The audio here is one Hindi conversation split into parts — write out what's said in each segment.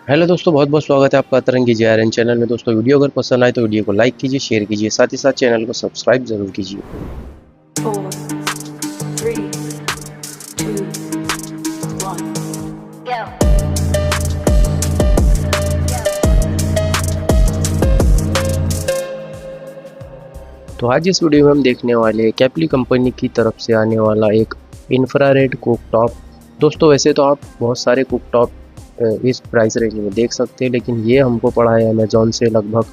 हेलो दोस्तों, बहुत बहुत स्वागत है आपका तरंगी JRN चैनल में। दोस्तों वीडियो अगर पसंद आए तो वीडियो को लाइक कीजिए, शेयर कीजिए, साथ ही साथ चैनल को सब्सक्राइब जरूर कीजिए। 4, 3, 2, 1. तो आज इस वीडियो में हम देखने वाले हैं कैपली कंपनी की तरफ से आने वाला एक इंफ्रारेड कुकटॉप। दोस्तों वैसे तो आप बहुत सारे कुकटॉप इस प्राइस रेंज में देख सकते हैं, लेकिन ये हमको पड़ा है अमेज़ॉन से लगभग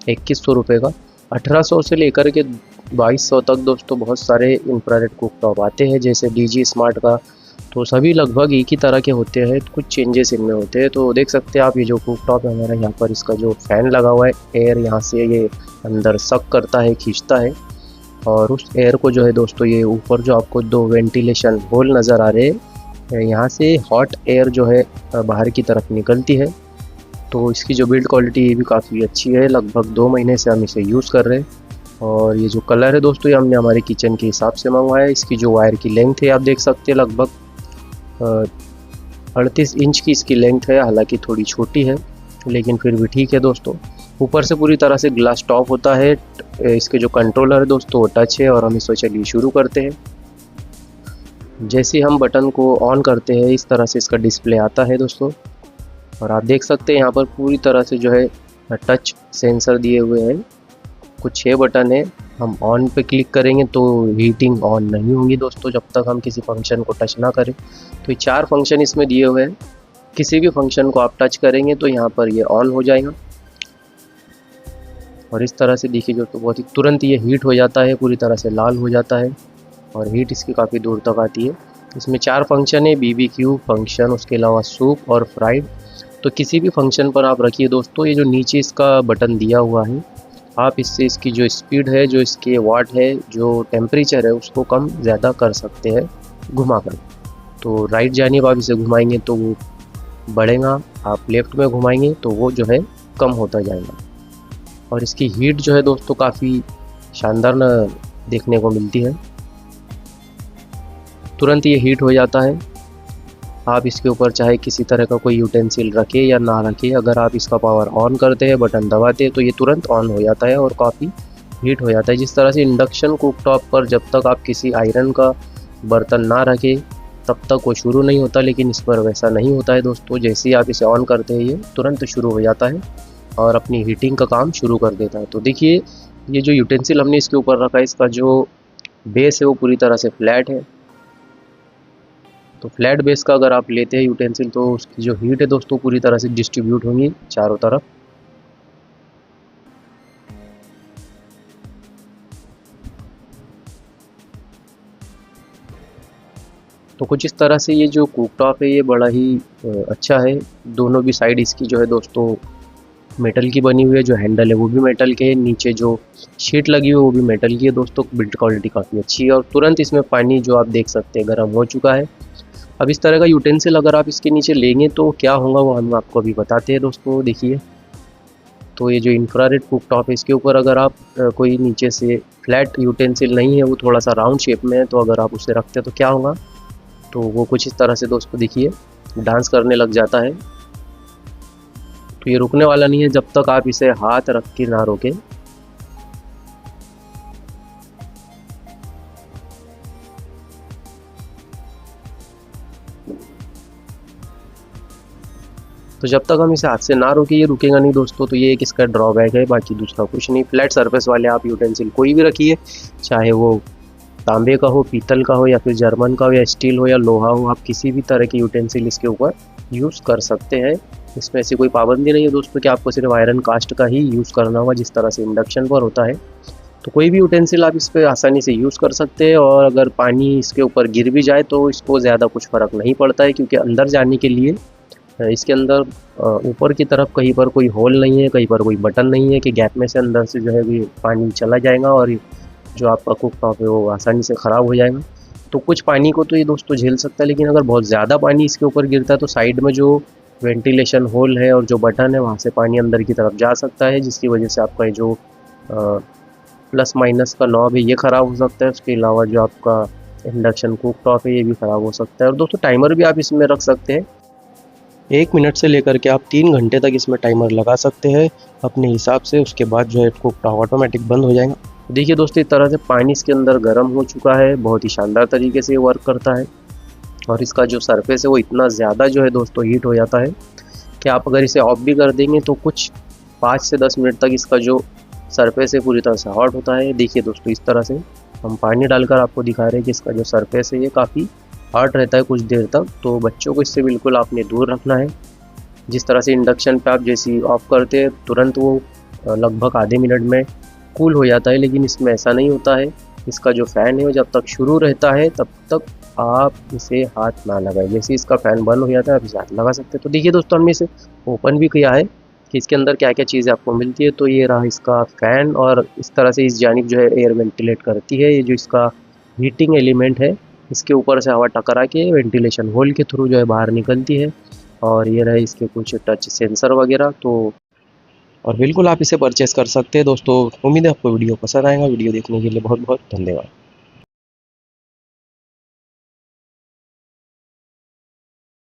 2100 रुपये का। 1800 से लेकर के 2200 तक दोस्तों बहुत सारे इंफ्रारेड कुकटॉप आते हैं, जैसे DG स्मार्ट का। तो सभी लगभग एक ही तरह के होते हैं, कुछ चेंजेस इनमें होते हैं। तो देख सकते हैं आप, ये जो कुकटॉप है हमारा, यहाँ पर इसका जो फ़ैन लगा हुआ है, एयर यहाँ से ये अंदर सक करता है, खींचता है, और उस एयर को जो है दोस्तों, ये ऊपर जो आपको दो वेंटिलेशन होल नज़र आ रहे हैं, यहाँ से हॉट एयर जो है बाहर की तरफ निकलती है। तो इसकी जो बिल्ड क्वालिटी ये भी काफ़ी अच्छी है। लगभग 2 महीने से हम इसे यूज़ कर रहे हैं। और ये जो कलर है दोस्तों, ये हमने हमारे किचन के हिसाब से मंगवाया है। इसकी जो वायर की लेंथ है आप देख सकते हैं, लगभग 38 इंच की इसकी लेंथ है। हालांकि थोड़ी छोटी है, लेकिन फिर भी ठीक है दोस्तों। ऊपर से पूरी तरह से ग्लास टॉप होता है। इसके जो कंट्रोलर है दोस्तों वो टच है, और हम इसे चलिए शुरू करते हैं। जैसे हम बटन को ऑन करते हैं, इस तरह से इसका डिस्प्ले आता है दोस्तों। और आप देख सकते हैं यहाँ पर पूरी तरह से जो है टच सेंसर दिए हुए हैं। कुछ 6 बटन है। हम ऑन पे क्लिक करेंगे तो हीटिंग ऑन नहीं होगी दोस्तों, जब तक हम किसी फंक्शन को टच ना करें। तो ये 4 फंक्शन इसमें दिए हुए हैं। किसी भी फंक्शन को आप टच करेंगे तो यहाँ पर ये ऑन हो जाएगा। और इस तरह से देखिए जो, तो बहुत ही तुरंत ये हीट हो जाता है, पूरी तरह से लाल हो जाता है, और हीट इसकी काफ़ी दूर तक आती है। इसमें 4 फंक्शन है, BBQ फंक्शन, उसके अलावा सूप और फ्राइड। तो किसी भी फंक्शन पर आप रखिए दोस्तों। ये जो नीचे इसका बटन दिया हुआ है, आप इससे इसकी जो स्पीड है, जो इसके वाट है, जो टेम्परेचर है, उसको कम ज़्यादा कर सकते हैं घुमा कर। तो राइट जानिए, आप इसे घुमाएंगे तो वो बढ़ेगा, आप लेफ़्ट में घुमाएंगे तो वो जो है कम होता जाएगा। और इसकी हीट जो है दोस्तों काफ़ी शानदार देखने को मिलती है। तुरंत ये हीट हो जाता है। आप इसके ऊपर चाहे किसी तरह का कोई यूटेंसिल रखें या ना रखें, अगर आप इसका पावर ऑन करते हैं, बटन दबाते हैं, तो ये तुरंत ऑन हो जाता है और काफ़ी हीट हो जाता है। जिस तरह से इंडक्शन कुकटॉप पर जब तक आप किसी आयरन का बर्तन ना रखें तब तक वो शुरू नहीं होता, लेकिन इस पर वैसा नहीं होता है दोस्तों। जैसे ही आप इसे ऑन करते हैं, ये तुरंत शुरू हो जाता है और अपनी हीटिंग का काम शुरू कर देता है। तो देखिए, ये जो यूटेंसिल हमने इसके ऊपर रखा है, इसका जो बेस है वो पूरी तरह से फ्लैट है। तो फ्लैट बेस का अगर आप लेते हैं यूटेंसिल, तो उसकी जो हीट है दोस्तों पूरी तरह से डिस्ट्रीब्यूट होंगी चारों तरफ। तो कुछ इस तरह से ये जो कुकटॉप है ये बड़ा ही अच्छा है। दोनों भी साइड इसकी जो है दोस्तों मेटल की बनी हुई है। जो हैंडल है वो भी मेटल के है, नीचे जो शीट लगी हुई है वो भी मेटल की है दोस्तों। बिल्ड क्वालिटी काफ़ी अच्छी है, और तुरंत इसमें पानी जो आप देख सकते हैं गर्म हो चुका है। अब इस तरह का यूटेंसिल अगर आप इसके नीचे लेंगे तो क्या होगा वो हम आपको अभी बताते हैं दोस्तों। देखिए, तो ये जो इंफ्रारेड कुकटॉप है, इसके ऊपर अगर आप कोई नीचे से फ्लैट यूटेंसिल नहीं है, वो थोड़ा सा राउंड शेप में है, तो अगर आप उसे रखते हैं तो क्या होगा, तो वो कुछ इस तरह से दोस्तों देखिए डांस करने लग जाता है। तो ये रुकने वाला नहीं है जब तक आप इसे हाथ रख के ना रोकें। तो जब तक हम इसे हाथ से ना रोके ये रुकेगा नहीं दोस्तों। तो ये एक इसका ड्रॉबैक है, बाकी दूसरा कुछ नहीं। फ्लैट सरफेस वाले आप यूटेंसिल कोई भी रखिए, चाहे वो तांबे का हो, पीतल का हो, या फिर जर्मन का हो, या स्टील हो, या लोहा हो, आप किसी भी तरह के यूटेंसिल इसके ऊपर यूज़ कर सकते हैं। इसमें ऐसी कोई पाबंदी नहीं है दोस्तों कि आपको सिर्फ आयरन कास्ट का ही यूज़ करना होगा, जिस तरह से इंडक्शन पर होता है। तो कोई भी यूटेंसिल आप इस पर आसानी से यूज़ कर सकते हैं। और अगर पानी इसके ऊपर गिर भी जाए तो इसको ज़्यादा कुछ फ़र्क नहीं पड़ता है, क्योंकि अंदर जाने के लिए इसके अंदर ऊपर की तरफ कहीं पर कोई होल नहीं है, कहीं पर कोई बटन नहीं है कि गैप में से अंदर से जो है ये पानी चला जाएगा और जो आपका कुकटॉप है वो आसानी से ख़राब हो जाएगा। तो कुछ पानी को तो ये दोस्तों झेल सकता है, लेकिन अगर बहुत ज़्यादा पानी इसके ऊपर गिरता है तो साइड में जो वेंटिलेशन होल है और जो बटन है वहाँ से पानी अंदर की तरफ जा सकता है, जिसकी वजह से आपका ये जो प्लस माइनस का नॉब है ये ख़राब हो सकता है। उसके अलावा जो आपका इंडक्शन कुकटॉप है ये भी ख़राब हो सकता है। और दोस्तों टाइमर भी आप इसमें रख सकते हैं। 1 मिनट से लेकर के आप 3 घंटे तक इसमें टाइमर लगा सकते हैं अपने हिसाब से। उसके बाद जो है कुक ऑटोमेटिक बंद हो जाएगा। देखिए दोस्तों, इस तरह से पानी इसके अंदर गर्म हो चुका है, बहुत ही शानदार तरीके से ये वर्क करता है। और इसका जो सरफेस है वो इतना ज़्यादा जो है दोस्तों हीट हो जाता है कि आप अगर इसे ऑफ भी कर देंगे तो कुछ 5 से 10 मिनट तक इसका जो सरफेस है पूरी तरह से हॉट होता है। देखिए दोस्तों, इस तरह से हम पानी डालकर आपको दिखा रहे हैं कि इसका जो सरफेस है ये काफ़ी हॉट रहता है कुछ देर तक। तो बच्चों को इससे बिल्कुल आपने दूर रखना है। जिस तरह से इंडक्शन पे आप जैसे ही ऑफ करते हैं तुरंत वो लगभग आधे मिनट में कूल हो जाता है, लेकिन इसमें ऐसा नहीं होता है। इसका जो फ़ैन है वो जब तक शुरू रहता है तब तक आप इसे हाथ ना लगाएं। जैसे इसका फ़ैन बंद हो जाता है आप इसे हाथ लगा सकते हैं। तो देखिए दोस्तों, हमने इसे ओपन भी किया है कि इसके अंदर क्या क्या चीज़ें आपको मिलती है। तो ये रहा इसका फ़ैन, और इस तरह से इस जानिब जो है एयर वेंटिलेट करती है। ये जो इसका हीटिंग एलिमेंट है इसके ऊपर से हवा टकरा के वेंटिलेशन होल के थ्रू जो है बाहर निकलती है। और ये रहे इसके कुछ टच सेंसर वगैरह। तो और बिल्कुल आप इसे परचेज़ कर सकते हैं दोस्तों। उम्मीद है आपको वीडियो पसंद आएगा। वीडियो देखने के लिए बहुत बहुत धन्यवाद।